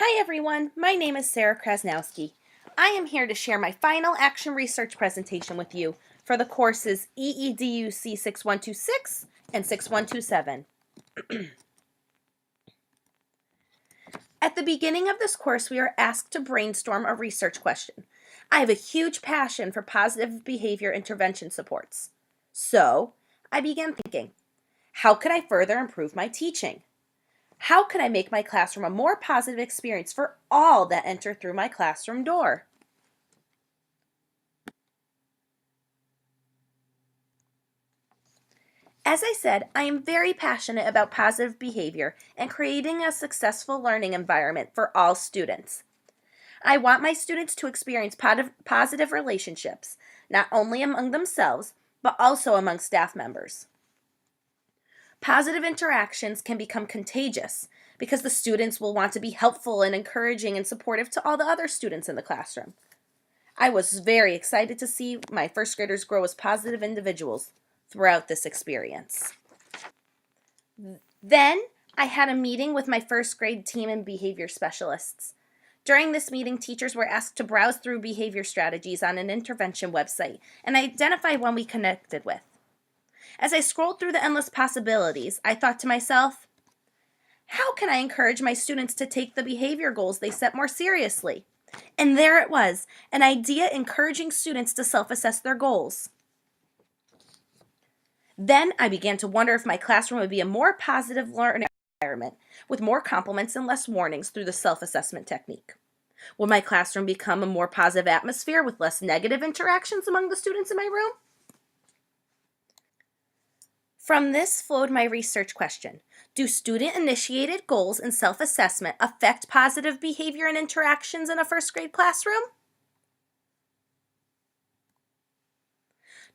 Hi everyone, my name is Sarah Krasnovsky. I am here to share my final action research presentation with you for the courses EEDUC 6126 and 6127. At the beginning of this course, we are asked to brainstorm a research question. I have a huge passion for positive behavior intervention supports. So, I began thinking, how could I further improve my teaching? How could I make my classroom a more positive experience for all that enter through my classroom door? As I said, I am very passionate about positive behavior and creating a successful learning environment for all students. I want my students to experience positive relationships, not only among themselves, but also among staff members. Positive interactions can become contagious because the students will want to be helpful and encouraging and supportive to all the other students in the classroom. I was very excited to see my first graders grow as positive individuals throughout this experience. Then I had a meeting with my first grade team and behavior specialists. During this meeting, teachers were asked to browse through behavior strategies on an intervention website and identify one we connected with. As I scrolled through the endless possibilities, I thought to myself, how can I encourage my students to take the behavior goals they set more seriously? And there it was, an idea encouraging students to self-assess their goals. Then I began to wonder if my classroom would be a more positive learning environment with more compliments and less warnings through the self-assessment technique. Would my classroom become a more positive atmosphere with less negative interactions among the students in my room? From this flowed my research question. Do student-initiated goals and self-assessment affect positive behavior and interactions in a first grade classroom?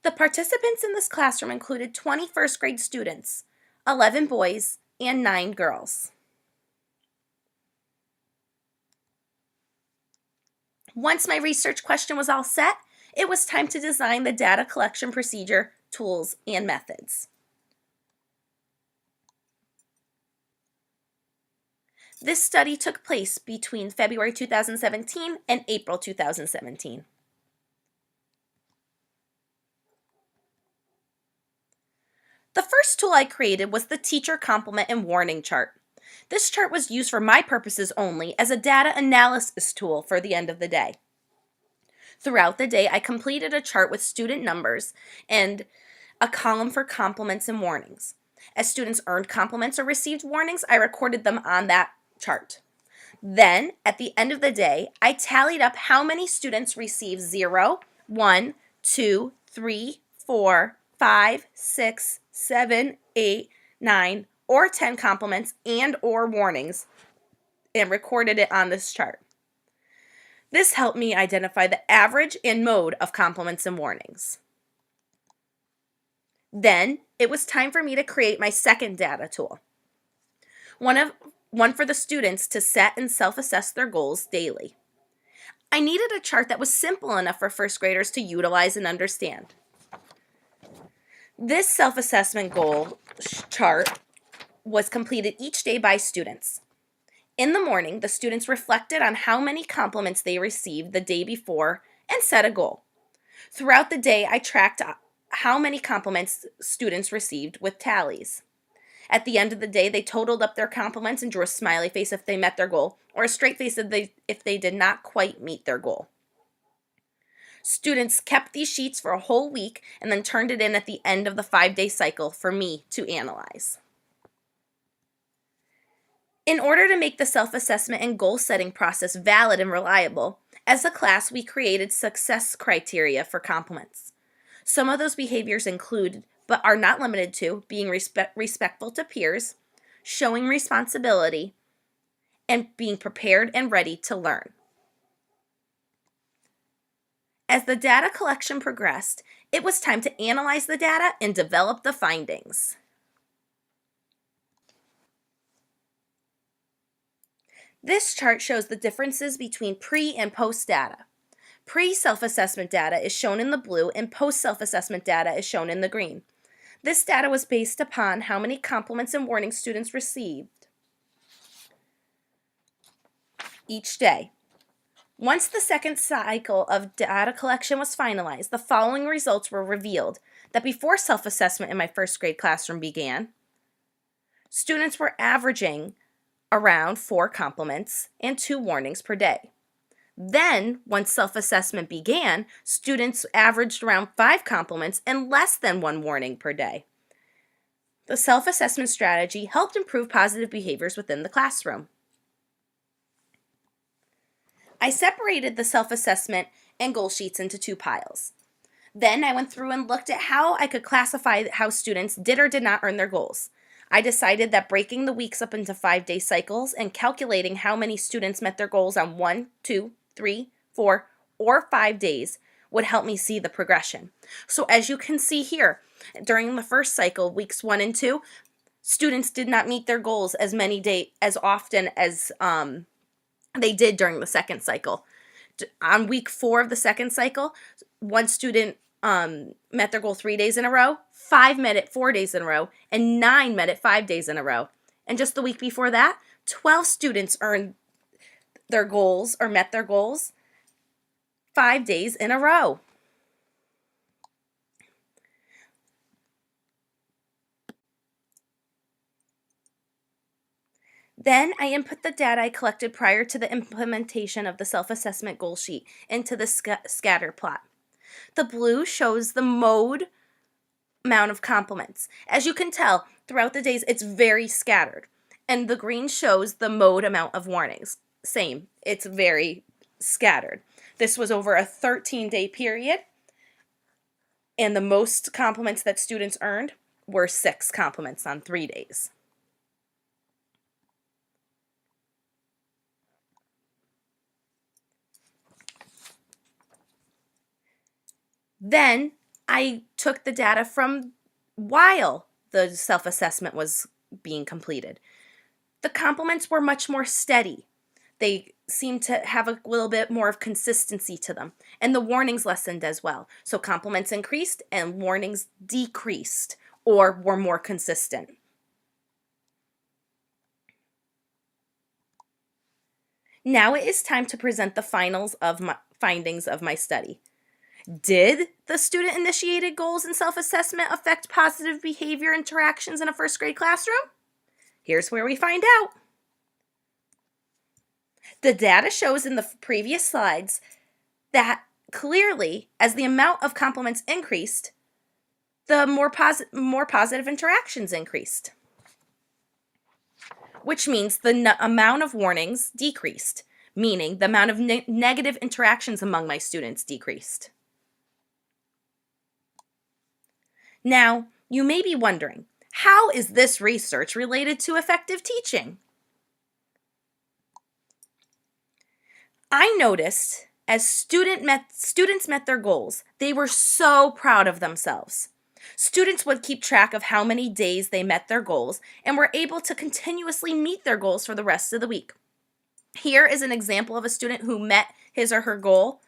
The participants in this classroom included 20 first grade students, 11 boys, and 9 girls. Once my research question was all set, it was time to design the data collection procedure, tools, and methods. This study took place between February 2017 and April 2017. The first tool I created was the teacher compliment and warning chart. This chart was used for my purposes only as a data analysis tool for the end of the day. Throughout the day, I completed a chart with student numbers and a column for compliments and warnings. As students earned compliments or received warnings, I recorded them on that chart. Then, at the end of the day, I tallied up how many students received 0, 1, 2, 3, 4, 5, 6, 7, 8, 9, or 10 compliments and or warnings and recorded it on this chart. This helped me identify the average and mode of compliments and warnings. Then, it was time for me to create my second data tool. One for the students to set and self-assess their goals daily. I needed a chart that was simple enough for first graders to utilize and understand. This self-assessment goal chart was completed each day by students. In the morning, the students reflected on how many compliments they received the day before and set a goal. Throughout the day, I tracked how many compliments students received with tallies. At the end of the day, they totaled up their compliments and drew a smiley face if they met their goal, or a straight face if they did not quite meet their goal. Students kept these sheets for a whole week and then turned it in at the end of the 5-day cycle for me to analyze. In order to make the self-assessment and goal-setting process valid and reliable, as a class, we created success criteria for compliments. Some of those behaviors include, but are not limited to, being respectful to peers, showing responsibility, and being prepared and ready to learn. As the data collection progressed, it was time to analyze the data and develop the findings. This chart shows the differences between pre and post data. Pre-self-assessment data is shown in the blue and post-self-assessment data is shown in the green. This data was based upon how many compliments and warnings students received. each day. Once the second cycle of data collection was finalized, the following results were revealed: that before self-assessment in my first grade classroom began, students were averaging around 4 compliments and 2 warnings per day. Then, once self-assessment began, students averaged around 5 compliments and less than 1 warning per day. The self-assessment strategy helped improve positive behaviors within the classroom. I separated the self-assessment and goal sheets into 2 piles. Then I went through and looked at how I could classify how students did or did not earn their goals. I decided that breaking the weeks up into 5-day cycles and calculating how many students met their goals on 1, 2, 3, 4, or 5 days would help me see the progression. So as you can see here, during the first cycle, weeks 1 and 2, students did not meet their goals as often as they did during the second cycle. On week 4 of the second cycle, one student met their goal 3 days in a row, 5 met it 4 days in a row, and 9 met it 5 days in a row. And just the week before that, 12 students earned their goals or met their goals 5 days in a row. Then I input the data I collected prior to the implementation of the self-assessment goal sheet into the scatter plot. The blue shows the mode amount of compliments. As you can tell, throughout the days, it's very scattered. And the green shows the mode amount of warnings. Same, it's very scattered. This was over a 13-day period, and the most compliments that students earned were 6 compliments on 3 days. Then I took the data from while the self-assessment was being completed. The compliments were much more steady. They seemed to have a little bit more of consistency to them, and the warnings lessened as well. So compliments increased and warnings decreased or were more consistent. Now it is time to present the findings of my study. Did the student-initiated goals and self-assessment affect positive behavior interactions in a first grade classroom? Here's where we find out. The data shows in the previous slides that clearly, as the amount of compliments increased, the more positive interactions increased, which means the amount of warnings decreased, meaning the amount of negative interactions among my students decreased. Now, you may be wondering, how is this research related to effective teaching? I noticed as students met their goals, they were so proud of themselves. Students would keep track of how many days they met their goals and were able to continuously meet their goals for the rest of the week. Here is an example of a student who met his or her goal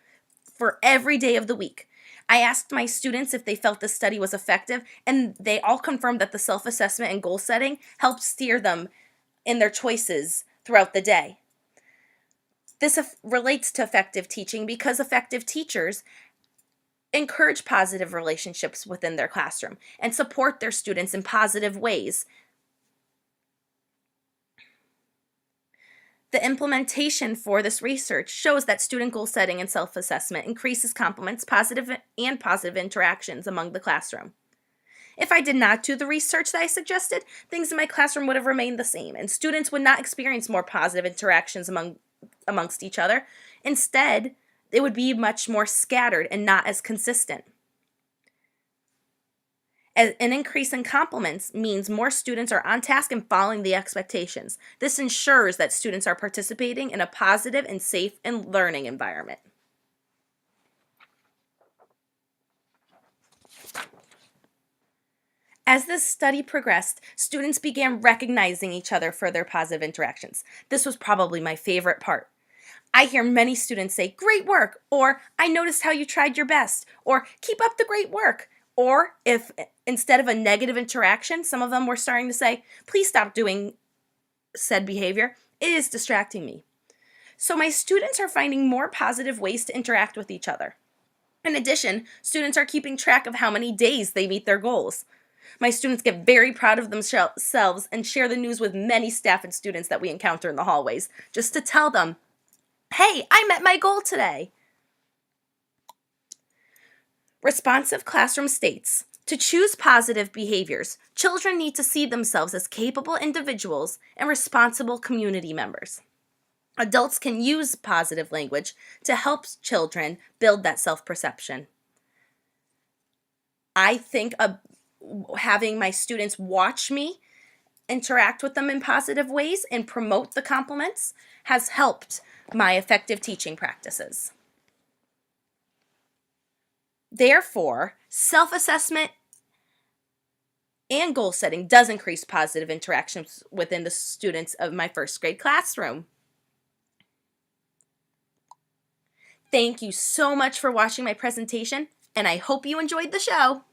for every day of the week. I asked my students if they felt the study was effective, and they all confirmed that the self-assessment and goal setting helped steer them in their choices throughout the day. This relates to effective teaching because effective teachers encourage positive relationships within their classroom and support their students in positive ways. The implementation for this research shows that student goal setting and self-assessment increases compliments, positive interactions among the classroom. If I did not do the research that I suggested, things in my classroom would have remained the same, and students would not experience more positive interactions amongst each other. Instead, it would be much more scattered and not as consistent. An increase in compliments means more students are on task and following the expectations. This ensures that students are participating in a positive and safe and learning environment. As this study progressed, students began recognizing each other for their positive interactions. This was probably my favorite part. I hear many students say, "Great work," or "I noticed how you tried your best," or "Keep up the great work." Or if instead of a negative interaction, some of them were starting to say, "Please stop doing said behavior. It is distracting me." So my students are finding more positive ways to interact with each other. In addition, students are keeping track of how many days they meet their goals. My students get very proud of themselves and share the news with many staff and students that we encounter in the hallways, just to tell them, hey, I met my goal today. Responsive classroom states, to choose positive behaviors, children need to see themselves as capable individuals and responsible community members. Adults can use positive language to help children build that self-perception. I think having my students watch me interact with them in positive ways and promote the compliments has helped my effective teaching practices. Therefore, self-assessment and goal setting does increase positive interactions within the students of my first grade classroom. Thank you so much for watching my presentation, and I hope you enjoyed the show.